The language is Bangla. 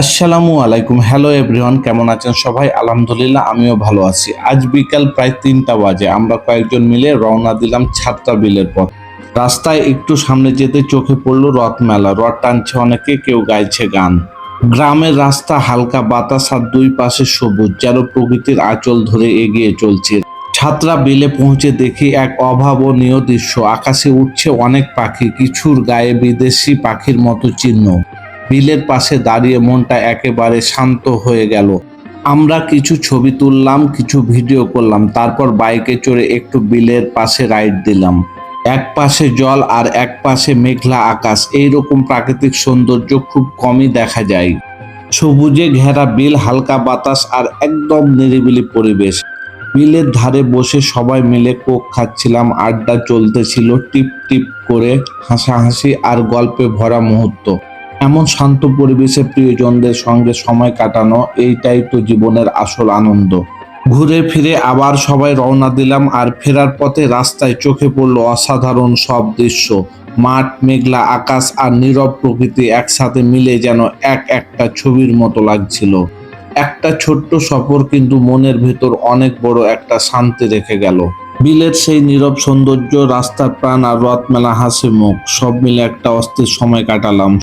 আসসালামু আলাইকুম। হ্যালো এভরিওয়ান, কেমন আছেন সবাই? আলহামদুলিল্লাহ, আমিও ভালো আছি। আজ বিকাল প্রায় ৩টা বাজে আমরা কয়েকজন মিলে রওনা দিলাম ছাত্রা বিলের পথ। রাস্তায় একটু সামনে যেতে চোখে পড়লো রথ মেলা। রথ টানছে অনেকে, কেউ গাইছে গান। গ্রামের রাস্তা, হালকা বাতাস আর দুই পাশে সবুজ, যেন প্রকৃতির আঁচল ধরে এগিয়ে চলছে। ছাত্রা বিলে পৌঁছে দেখি এক অভাবনীয় দৃশ্য। আকাশে উঠছে অনেক পাখি, কিছুর গায়ে বিদেশি পাখির মতো চিহ্ন। বিলের পাশে দাঁড়িয়ে মনটা একেবারে শান্ত হয়ে গেল। আমরা কিছু ছবি তুললাম, কিছু ভিডিও করলাম, তারপর বাইকে চড়ে একটু বিলের পাশে রাইড দিলাম। এক পাশে জল আর এক পাশে মেঘলা আকাশ। এইরকম প্রাকৃতিক সৌন্দর্য খুব কমই দেখা যায়। সবুজে ঘেরা বিল, হালকা বাতাস আর একদম নিরিবিলি পরিবেশ। বিলের ধারে বসে সবাই মিলে কোক খাচ্ছিলাম, আড্ডা চলতেছিল টিপ টিপ করে, হাসাহাসি আর গল্পে ভরা মুহূর্ত। এমন শান্ত পরিবেশে প্রিয়জনদের সঙ্গে সময় কাটানো, এইটাই তো জীবনের আসল আনন্দ। ঘুরে ফিরে আবার সবাই রওনা দিলাম, আর ফেরার পথে রাস্তায় চোখে পড়লো অসাধারণ সব দৃশ্য। মাঠ, মেঘলা আকাশ আর নীরব প্রকৃতি একসাথে মিলে যেন একটা ছবির মতো লাগছিল। একটা ছোট্ট সফর কিন্তু মনের ভেতর অনেক বড় একটা শান্তি রেখে গেল। বিলের সেই নীরব সৌন্দর্য, রাস্তার প্রাণ আর রথ মেলা হাসি মুখ, সব মিলে একটা অস্থির সময় কাটালাম।